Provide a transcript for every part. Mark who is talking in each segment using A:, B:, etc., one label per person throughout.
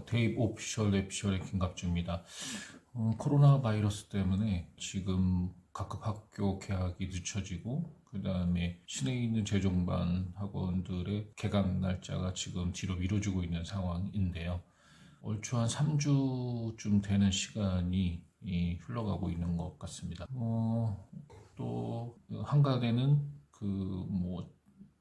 A: 대입 오피셜 내피셜의 김갑주입니다. 코로나 바이러스 때문에 지금 각급 학교 개학이 늦춰지고 그 다음에 시내에 있는 재종반 학원들의 개강 날짜가 지금 뒤로 미뤄지고 있는 상황인데요. 얼추 한 3주쯤 되는 시간이 흘러가고 있는 것 같습니다. 또 한가대는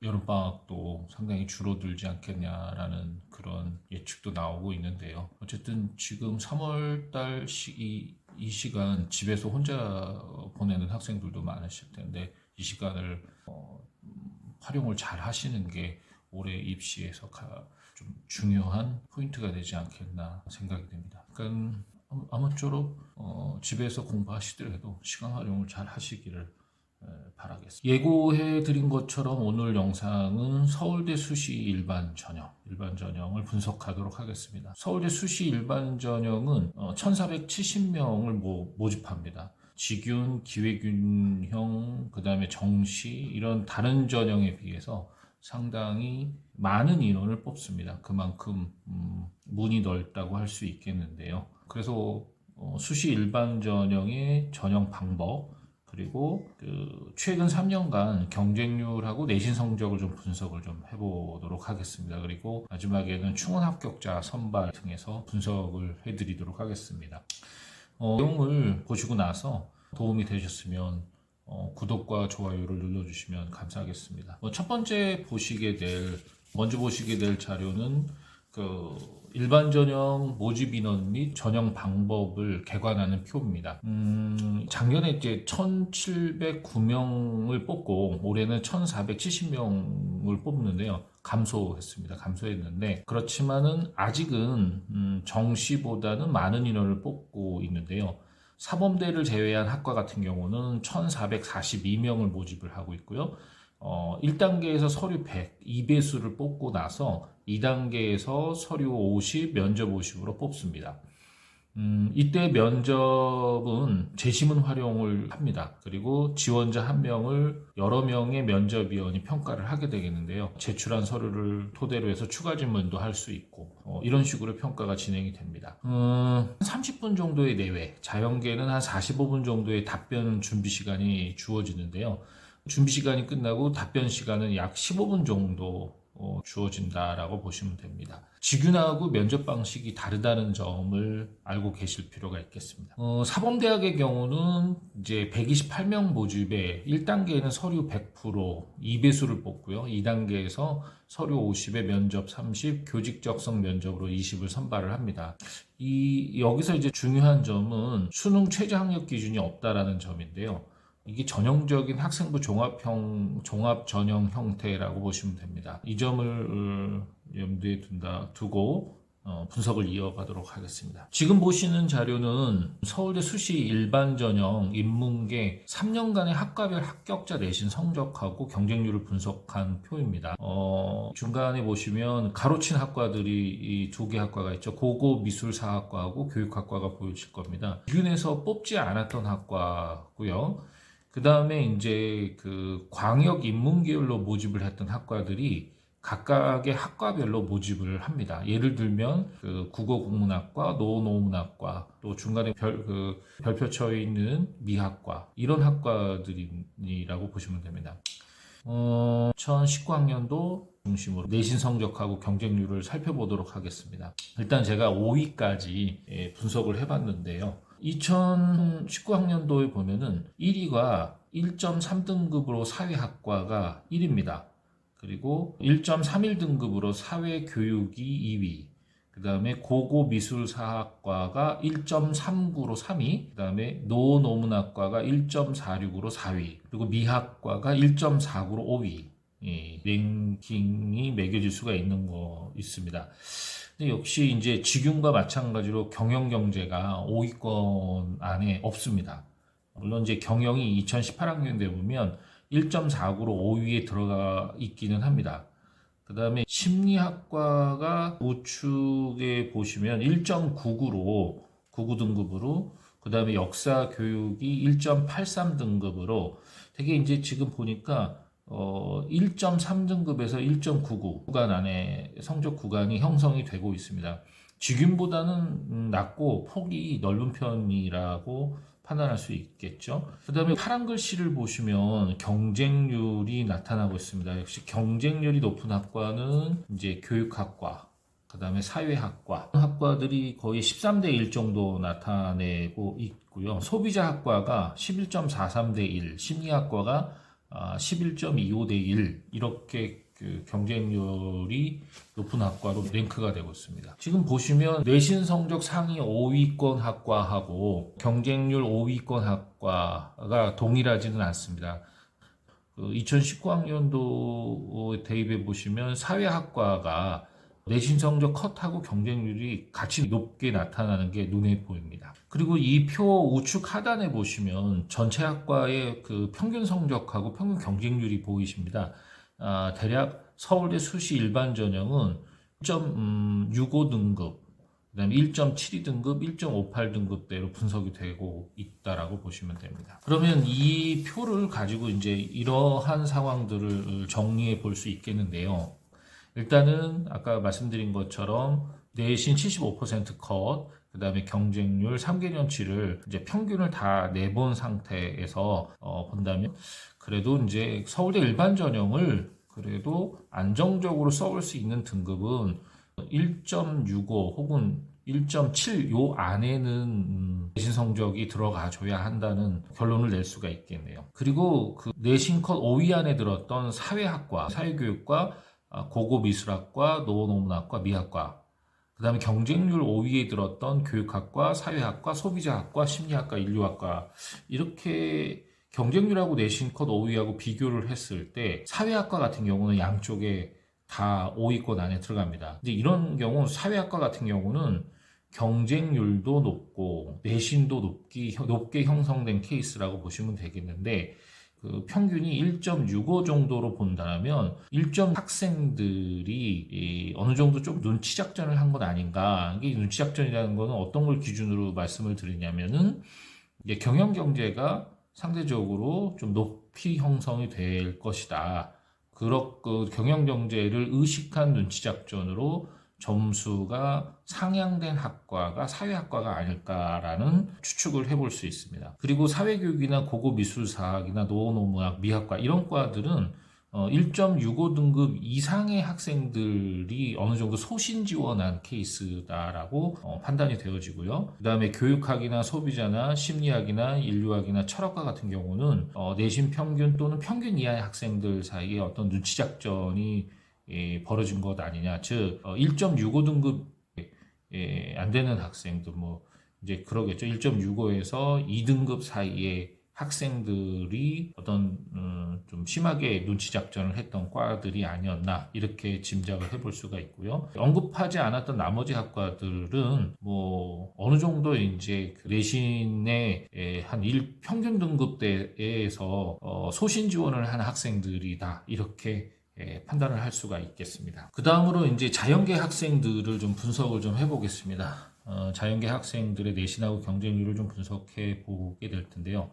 A: 여름방학도 상당히 줄어들지 않겠냐라는 그런 예측도 나오고 있는데요. 어쨌든 지금 3월달 이 시간 집에서 혼자 보내는 학생들도 많으실 텐데 이 시간을 활용을 잘 하시는 게 올해 입시에서 좀 중요한 포인트가 되지 않겠나 생각이 됩니다. 그러니까 아무쪼록 집에서 공부하시더라도 시간 활용을 잘 하시기를 바라겠습니다. 예고해 드린 것처럼 오늘 영상은 서울대 수시 일반 전형을 분석하도록 하겠습니다. 서울대 수시 일반 전형은 1470명을 모집합니다. 지균, 기회균형, 그 다음에 정시 이런 다른 전형에 비해서 상당히 많은 인원을 뽑습니다. 그만큼 문이 넓다고 할 수 있겠는데요. 그래서 수시 일반 전형의 전형 방법 그리고 최근 3년간 경쟁률하고 내신 성적을 좀 분석을 좀 해보도록 하겠습니다. 그리고 마지막에는 충원 합격자 선발 등에서 분석을 해드리도록 하겠습니다. 내용을 보시고 나서 도움이 되셨으면 구독과 좋아요를 눌러주시면 감사하겠습니다. 첫 번째 먼저 보시게 될 자료는 일반 전형 모집 인원 및 전형 방법을 개관하는 표입니다. 작년에 이제 1,709명을 뽑고 올해는 1,470명을 뽑는데요. 감소했는데 그렇지만은 아직은 정시보다는 많은 인원을 뽑고 있는데요. 사범대를 제외한 학과 같은 경우는 1,442명을 모집을 하고 있고요. 1단계에서 서류 100, 2배수를 뽑고 나서 2단계에서 서류 50, 면접 50으로 뽑습니다. 이때 면접은 재심은 활용을 합니다. 그리고 지원자 1명을 여러 명의 면접위원이 평가를 하게 되겠는데요. 제출한 서류를 토대로 해서 추가 질문도 할 수 있고 이런 식으로 평가가 진행이 됩니다. 30분 정도의 내외, 자연계는 한 45분 정도의 답변 준비 시간이 주어지는데요. 준비 시간이 끝나고 답변 시간은 약 15분 정도 주어진다라고 보시면 됩니다. 지균하고 면접 방식이 다르다는 점을 알고 계실 필요가 있겠습니다. 사범대학의 경우는 이제 128명 모집에 1단계에는 서류 100%, 2배수를 뽑고요. 2단계에서 서류 50에 면접 30, 교직 적성 면접으로 20을 선발을 합니다. 여기서 이제 중요한 점은 수능 최저 학력 기준이 없다라는 점인데요. 이게 전형적인 학생부 종합 전형 형태라고 보시면 됩니다. 이 점을 염두에 두고 분석을 이어가도록 하겠습니다. 지금 보시는 자료는 서울대 수시 일반 전형 인문계 3년간의 학과별 합격자 내신 성적하고 경쟁률을 분석한 표입니다. 중간에 보시면 가로친 학과들이 이 두 개 학과가 있죠. 고고미술사학과하고 교육학과가 보여질 겁니다. 기준에서 뽑지 않았던 학과고요. 그 다음에 이제 광역 인문계열로 모집을 했던 학과들이 각각의 학과별로 모집을 합니다. 예를 들면 국어국문학과, 노노문학과, 또 중간에 별표 쳐 있는 미학과 이런 학과들이라고 보시면 됩니다. 2019학년도 중심으로 내신 성적하고 경쟁률을 살펴보도록 하겠습니다. 일단 제가 5위까지 분석을 해봤는데요. 2019학년도에 보면은 1위가 1.3등급으로 사회학과가 1위입니다. 그리고 1.31등급으로 사회교육이 2위. 그 다음에 고고미술사학과가 1.39로 3위. 그 다음에 노노문학과가 1.46으로 4위. 그리고 미학과가 1.49로 5위. 랭킹이 매겨질 수가 있습니다. 근데 역시 이제 직윤과 마찬가지로 경영경제가 5위권 안에 없습니다. 물론 이제 경영이 2018학년도에 보면 1.49로 5위에 들어가 있기는 합니다. 그 다음에 심리학과가 우측에 보시면 1.99로 99등급으로 그 다음에 역사교육이 1.83등급으로 되게 이제 지금 보니까 1.3등급에서 1.99 구간 안에 성적 구간이 형성이 되고 있습니다. 직윤보다는 낮고 폭이 넓은 편이라고 판단할 수 있겠죠. 그 다음에 파란 글씨를 보시면 경쟁률이 나타나고 있습니다. 역시 경쟁률이 높은 학과는 이제 교육학과, 그 다음에 사회학과, 학과들이 거의 13대 1 정도 나타내고 있고요. 소비자학과가 11.43대 1, 심리학과가 11.25대 1 이렇게 그 경쟁률이 높은 학과로 랭크가 되고 있습니다. 지금 보시면 내신 성적 상위 5위권 학과하고 경쟁률 5위권 학과가 동일하지는 않습니다. 2019학년도 대입해 보시면 사회학과가 내신 성적 컷하고 경쟁률이 같이 높게 나타나는 게 눈에 보입니다. 그리고 이 표 우측 하단에 보시면 전체 학과의 그 평균 성적하고 평균 경쟁률이 보이십니다. 대략 서울대 수시 일반 전형은 1.65등급, 그다음에 1.72등급, 1.58등급대로 분석이 되고 있다라고 보시면 됩니다. 그러면 이 표를 가지고 이제 이러한 상황들을 정리해 볼 수 있겠는데요. 일단은 아까 말씀드린 것처럼 내신 75% 컷, 그 다음에 경쟁률 3개년치를 이제 평균을 다 내본 상태에서 본다면 그래도 이제 서울대 일반 전형을 그래도 안정적으로 써올 수 있는 등급은 1.65 혹은 1.7 요 안에는 내신 성적이 들어가 줘야 한다는 결론을 낼 수가 있겠네요. 그리고 그 내신 컷 5위 안에 들었던 사회학과, 사회교육과, 고고미술학과, 노원어문학과, 미학과, 그 다음에 경쟁률 5위에 들었던 교육학과, 사회학과, 소비자학과, 심리학과, 인류학과 이렇게 경쟁률하고 내신 컷 5위하고 비교를 했을 때 사회학과 같은 경우는 양쪽에 다 5위권 안에 들어갑니다. 근데 이런 경우 사회학과 같은 경우는 경쟁률도 높고 내신도 높게 형성된 케이스라고 보시면 되겠는데 그 평균이 1.65 정도로 본다면 1점 학생들이 어느 정도 좀 눈치 작전을 한 건 아닌가. 이게 눈치 작전이라는 거는 어떤 걸 기준으로 말씀을 드리냐면은 이제 경영 경제가 상대적으로 좀 높이 형성이 될 것이다. 그 경영 경제를 의식한 눈치 작전으로 점수가 상향된 학과가 사회학과가 아닐까라는 추측을 해볼 수 있습니다. 그리고 사회교육이나 고고미술사학이나 노원어문학, 미학과 이런 과들은 1.65등급 이상의 학생들이 어느 정도 소신 지원한 케이스다라고 판단이 되어지고요. 그 다음에 교육학이나 소비자나 심리학이나 인류학이나 철학과 같은 경우는 내신 평균 또는 평균 이하의 학생들 사이에 어떤 눈치 작전이 벌어진 것 아니냐. 즉 1.65등급 안 되는 학생들 뭐 이제 그러겠죠. 1.65에서 2등급 사이에 학생들이 어떤 좀 심하게 눈치 작전을 했던 과들이 아니었나 이렇게 짐작을 해볼 수가 있고요. 언급하지 않았던 나머지 학과들은 뭐 어느 정도 이제 그 내신의 한 평균 등급대에서 소신 지원을 한 학생들이다 이렇게 판단을 할 수가 있겠습니다. 그 다음으로 이제 자연계 학생들을 좀 분석을 좀 해보겠습니다. 자연계 학생들의 내신하고 경쟁률을 좀 분석해 보게 될 텐데요.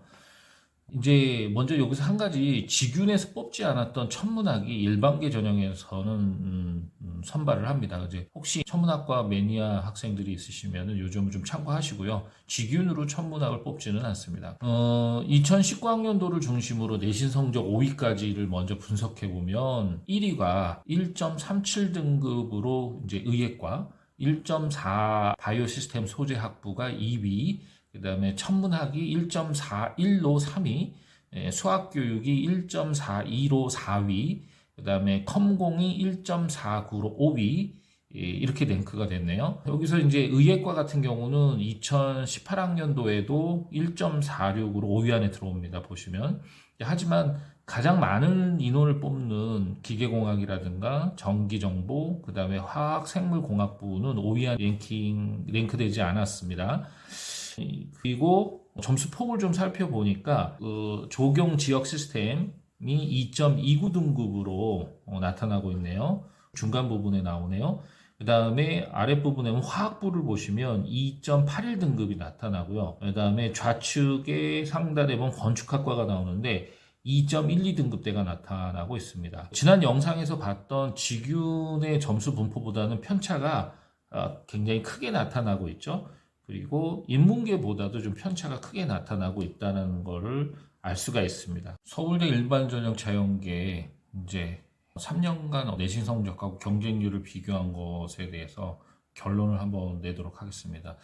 A: 이제 먼저 여기서 한 가지 직윤에서 뽑지 않았던 천문학이 일반계 전형에서는 선발을 합니다. 이제 혹시 천문학과 매니아 학생들이 있으시면 요점을 좀 참고하시고요. 직윤으로 천문학을 뽑지는 않습니다. 2019학년도를 중심으로 내신 성적 5위까지를 먼저 분석해 보면 1위가 1.37등급으로 이제 의예과, 1.4 바이오 시스템 소재 학부가 2위, 그 다음에 천문학이 1.41로 3위, 수학교육이 1.42로 4위, 그 다음에 컴공이 1.49로 5위, 이렇게 랭크가 됐네요. 여기서 이제 의예과 같은 경우는 2018학년도에도 1.46으로 5위 안에 들어옵니다. 보시면. 하지만 가장 많은 인원을 뽑는 기계공학이라든가 전기정보, 그 다음에 화학생물공학부는 5위 안 랭크되지 않았습니다. 그리고 점수 폭을 좀 살펴보니까 조경 지역 시스템이 2.29등급으로 나타나고 있네요. 중간 부분에 나오네요. 그 다음에 아랫부분에는 화학부를 보시면 2.81등급이 나타나고요. 그 다음에 좌측에 상단에 보면 건축학과가 나오는데 2.12등급대가 나타나고 있습니다. 지난 영상에서 봤던 직윤의 점수 분포보다는 편차가 굉장히 크게 나타나고 있죠. 그리고 인문계보다도 좀 편차가 크게 나타나고 있다는 것을 알 수가 있습니다. 서울대 일반전형 자연계 이제 3년간 내신 성적하고 경쟁률을 비교한 것에 대해서 결론을 한번 내도록 하겠습니다.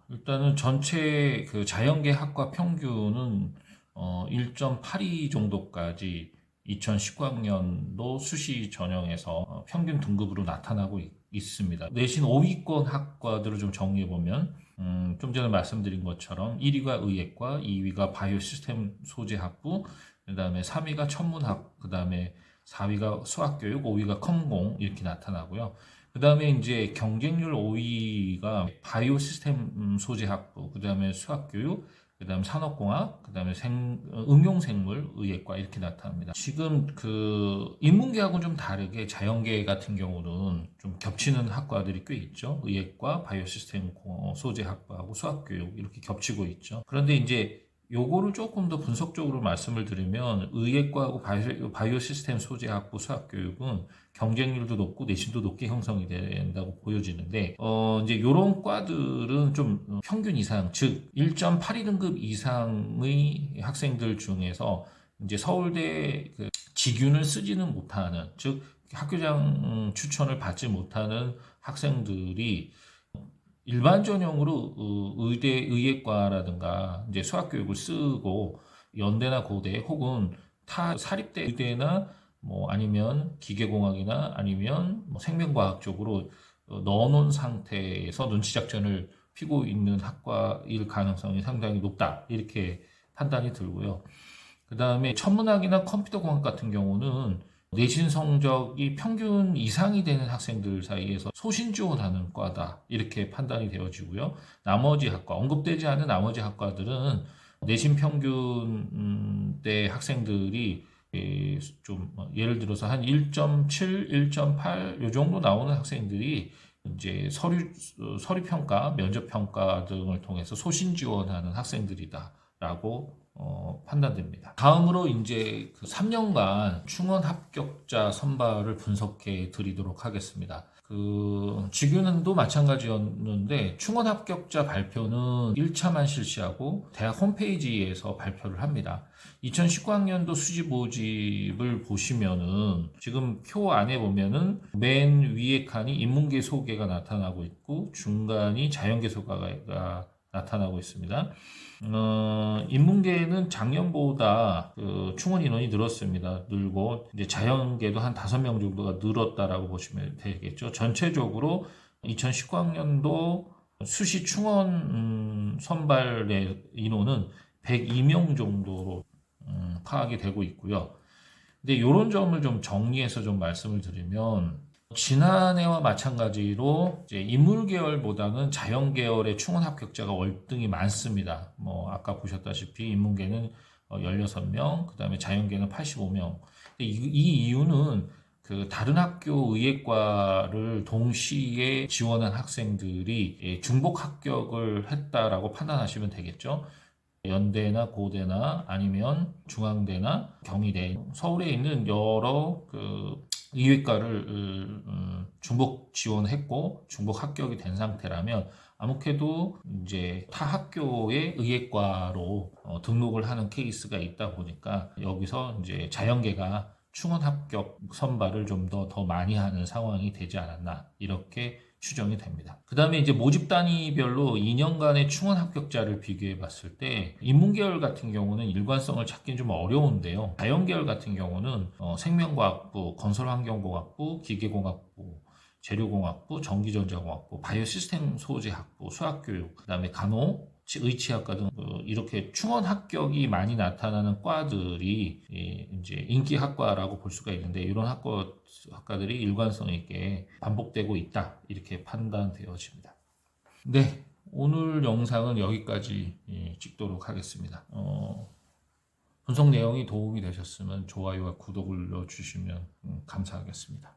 A: 일단은 전체 그 자연계 학과 평균은 1.82 정도까지 2019학년도 수시 전형에서 평균 등급으로 나타나고 있습니다. 내신 5위권 학과들을 좀 정리해보면 좀 전에 말씀드린 것처럼 1위가 의예과, 2위가 바이오 시스템 소재 학부, 그 다음에 3위가 천문학, 그 다음에 4위가 수학교육, 5위가 컴공 이렇게 나타나고요. 그 다음에 이제 경쟁률 5위가 바이오 시스템 소재 학부, 그 다음에 수학교육, 그 다음에 산업공학, 그 다음에 응용생물, 의예과 이렇게 나타납니다. 지금 인문계하고는 좀 다르게 자연계 같은 경우는 좀 겹치는 학과들이 꽤 있죠. 의예과, 바이오 시스템 소재 학부하고 수학교육 이렇게 겹치고 있죠. 그런데 이제 요거를 조금 더 분석적으로 말씀을 드리면 의예과하고 바이오 시스템 소재 학부 수학교육은 경쟁률도 높고 내신도 높게 형성이 된다고 보여지는데 이제 이런 과들은 좀 평균 이상, 즉 1.82등급 이상의 학생들 중에서 이제 서울대 직윤을 쓰지는 못하는, 즉 학교장 추천을 받지 못하는 학생들이 일반 전형으로 의예과라든가 이제 수학교육을 쓰고 연대나 고대 혹은 타 사립대 의대나 뭐 아니면 기계공학이나 아니면 뭐 생명과학 쪽으로 넣어놓은 상태에서 눈치 작전을 피고 있는 학과일 가능성이 상당히 높다 이렇게 판단이 들고요. 그 다음에 천문학이나 컴퓨터공학 같은 경우는 내신 성적이 평균 이상이 되는 학생들 사이에서 소신 지원하는 과다 이렇게 판단이 되어지고요. 나머지 학과, 언급되지 않은 나머지 학과들은 내신 평균대 학생들이 좀 예를 들어서 한 1.7, 1.8 요 정도 나오는 학생들이 이제 서류 평가, 면접 평가 등을 통해서 소신 지원하는 학생들이다라고 판단됩니다. 다음으로 이제 3년간 충원 합격자 선발을 분석해 드리도록 하겠습니다. 직윤도 마찬가지였는데 충원 합격자 발표는 1차만 실시하고 대학 홈페이지에서 발표를 합니다. 2019학년도 수시 모집을 보시면은 지금 표 안에 보면은 맨 위에 칸이 인문계 소개가 나타나고 있고 중간이 자연계 소개가 나타나고 있습니다. 인문계는 작년보다 충원 인원이 늘었습니다. 늘고 이제 자연계도 한 5명 정도가 늘었다라고 보시면 되겠죠. 전체적으로 2019학년도 수시 충원 선발의 인원은 102명 정도로 파악이 되고 있고요. 근데 이런 점을 좀 정리해서 좀 말씀을 드리면 지난해와 마찬가지로 이제 인물 계열보다는 자연 계열의 충원 합격자가 월등히 많습니다. 뭐 아까 보셨다시피 인문계는 16명, 그 다음에 자연계는 85명. 이 이유는 다른 학교 의예과를 동시에 지원한 학생들이 중복 합격을 했다라고 판단하시면 되겠죠. 연대나 고대나 아니면 중앙대나 경희대, 서울에 있는 여러 의예과를 중복 지원했고 중복 합격이 된 상태라면 아무래도 이제 타 학교의 의예과로 등록을 하는 케이스가 있다 보니까 여기서 이제 자연계가 충원 합격 선발을 좀 더 많이 하는 상황이 되지 않았나 이렇게 추정이 됩니다. 그 다음에 이제 모집 단위별로 2년간의 충원 합격자를 비교해 봤을 때 인문계열 같은 경우는 일관성을 찾기는 좀 어려운데요. 자연계열 같은 경우는 생명과학부, 건설환경공학부, 기계공학부, 재료공학부, 전기전자공학부, 바이오시스템 소재학부, 수학교육, 그 다음에 간호, 의치학과 등 이렇게 충원 합격이 많이 나타나는 과들이 이제 인기 학과라고 볼 수가 있는데 이런 학과들이 일관성 있게 반복되고 있다 이렇게 판단되어집니다. 네, 오늘 영상은 여기까지 찍도록 하겠습니다. 분석 내용이 도움이 되셨으면 좋아요와 구독을 눌러주시면 감사하겠습니다.